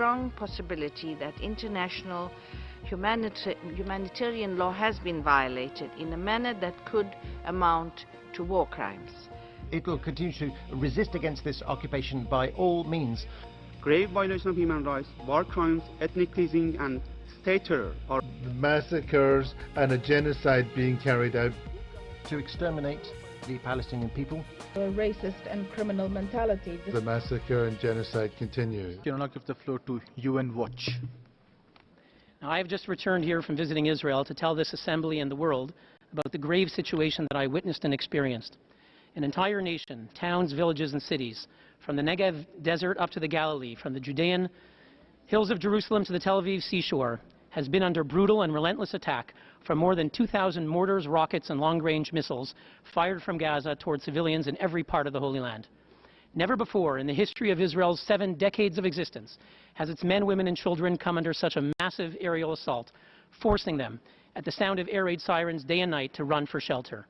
strong possibility that international humanitarian law has been violated in a manner that could amount to war crimes. It will continue to resist against this occupation by all means. Grave violation of human rights, war crimes, ethnic cleansing and state terror are massacres and a genocide being carried out to exterminate the Palestinian people. A racist and criminal mentality. The massacre and genocide continue. I'll now give the floor to UN Watch. Now, I have just returned here from visiting Israel to tell this assembly and the world about the grave situation that I witnessed and experienced. An entire nation, towns, villages and cities, from the Negev desert up to the Galilee, from the Judean hills of Jerusalem to the Tel Aviv seashore, has been under brutal and relentless attack from more than 2,000 mortars, rockets and long-range missiles fired from Gaza toward civilians in every part of the Holy Land. Never before in the history of Israel's 7 decades of existence has its men, women and children come under such a massive aerial assault, forcing them, at the sound of air raid sirens day and night, to run for shelter.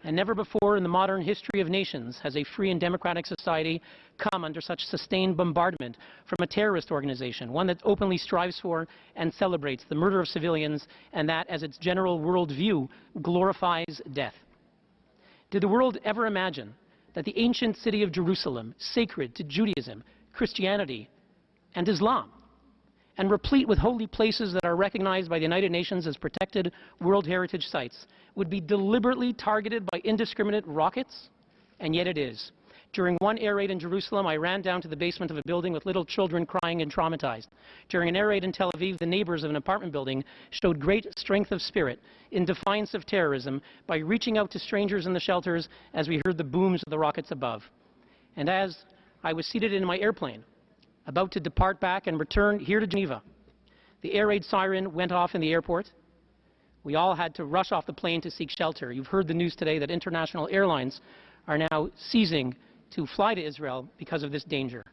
And never before in the modern history of nations has a free and democratic society come under such sustained bombardment from a terrorist organization, one that openly strives for and celebrates the murder of civilians, and that, as its general worldview, glorifies death. Did the world ever imagine that the ancient city of Jerusalem, sacred to Judaism, Christianity, and Islam, and replete with holy places that are recognized by the United Nations as protected World Heritage Sites, would be deliberately targeted by indiscriminate rockets? And yet it is. During one air raid in Jerusalem, I ran down to the basement of a building with little children crying and traumatized. During an air raid in Tel Aviv, the neighbors of an apartment building showed great strength of spirit in defiance of terrorism by reaching out to strangers in the shelters as we heard the booms of the rockets above. And as I was seated in my airplane, about to depart back and return here to Geneva, the air raid siren went off in the airport. We all had to rush off the plane to seek shelter. You've heard the news today that international airlines are now ceasing to fly to Israel because of this danger.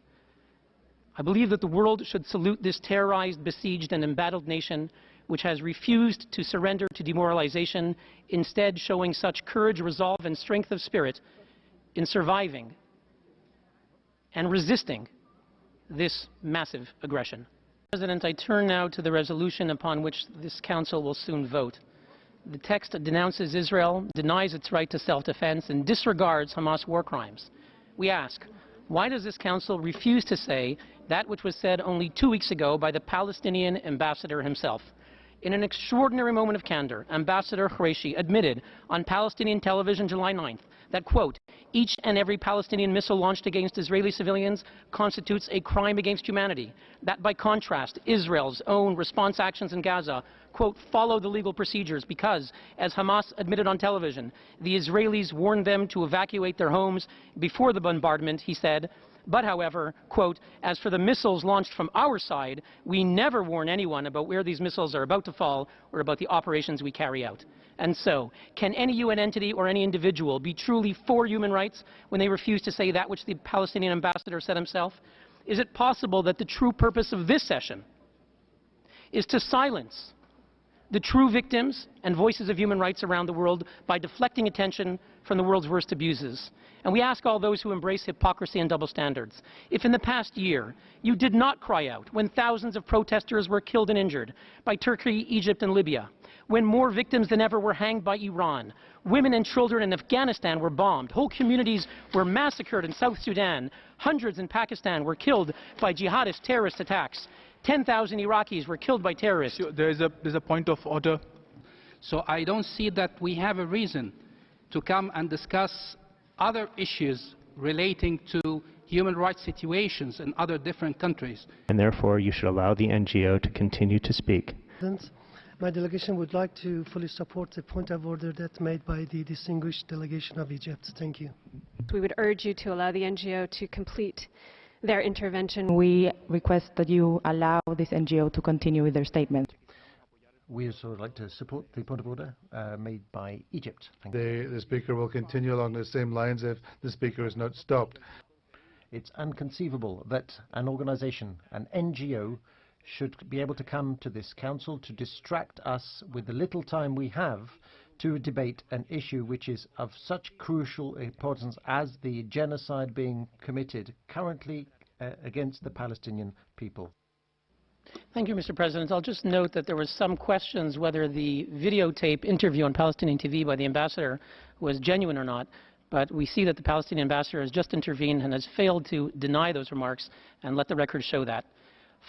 I believe that the world should salute this terrorized, besieged and embattled nation which has refused to surrender to demoralization, instead showing such courage, resolve and strength of spirit in surviving and resisting this massive aggression. President, I turn now to the resolution upon which this Council will soon vote. The text denounces Israel, denies its right to self-defense, and disregards Hamas war crimes. We ask, why does this Council refuse to say that which was said only 2 weeks ago by the Palestinian ambassador himself? In an extraordinary moment of candor, Ambassador Qureshi admitted on Palestinian television July 9th that, quote, each and every Palestinian missile launched against Israeli civilians constitutes a crime against humanity. That, by contrast, Israel's own response actions in Gaza, quote, follow the legal procedures because, as Hamas admitted on television, the Israelis warned them to evacuate their homes before the bombardment, he said. But, however, quote, as for the missiles launched from our side, we never warn anyone about where these missiles are about to fall or about the operations we carry out. And so, can any UN entity or any individual be truly for human rights when they refuse to say that which the Palestinian ambassador said himself? Is it possible that the true purpose of this session is to silence the true victims and voices of human rights around the world by deflecting attention from the world's worst abuses? And we ask all those who embrace hypocrisy and double standards, if in the past year you did not cry out when thousands of protesters were killed and injured by Turkey, Egypt and Libya, when more victims than ever were hanged by Iran, women and children in Afghanistan were bombed, whole communities were massacred in South Sudan, hundreds in Pakistan were killed by jihadist terrorist attacks, 10,000 Iraqis were killed by terrorists. There's a point of order. So I don't see that we have a reason to come and discuss other issues relating to human rights situations in other different countries. And therefore you should allow the NGO to continue to speak. My delegation would like to fully support the point of order that's made by the distinguished delegation of Egypt. Thank you. We would urge you to allow the NGO to complete their intervention. We request that you allow this NGO to continue with their statement. We also would like to support the point of order made by Egypt. The Speaker will continue along the same lines if the Speaker is not stopped. It's inconceivable that an organization, an NGO, should be able to come to this Council to distract us with the little time we have to debate an issue which is of such crucial importance as the genocide being committed currently against the Palestinian people. Thank you, Mr. President. I'll just note that there was some questions whether the videotape interview on Palestinian TV by the ambassador was genuine or not. But we see that the Palestinian ambassador has just intervened and has failed to deny those remarks, and let the record show that.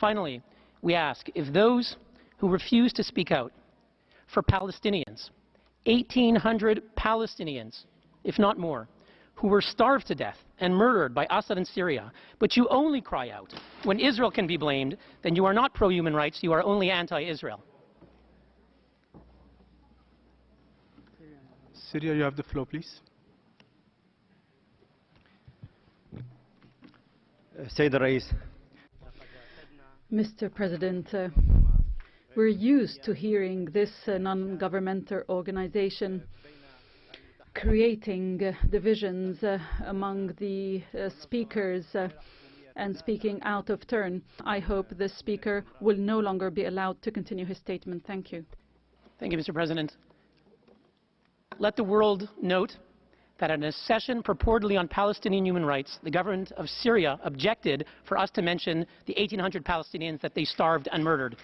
Finally, we ask if those who refuse to speak out for Palestinians, 1,800 Palestinians, if not more, who were starved to death and murdered by Assad in Syria, but you only cry out when Israel can be blamed, then you are not pro-human rights, you are only anti-Israel. Syria, you have the floor, please. Mr. President, we're used to hearing this non-governmental organization creating divisions among the speakers and speaking out of turn. I hope this speaker will no longer be allowed to continue his statement. Thank you. Thank you, Mr. President. Let the world note that at a session purportedly on Palestinian human rights, the government of Syria objected for us to mention the 1,800 Palestinians that they starved and murdered.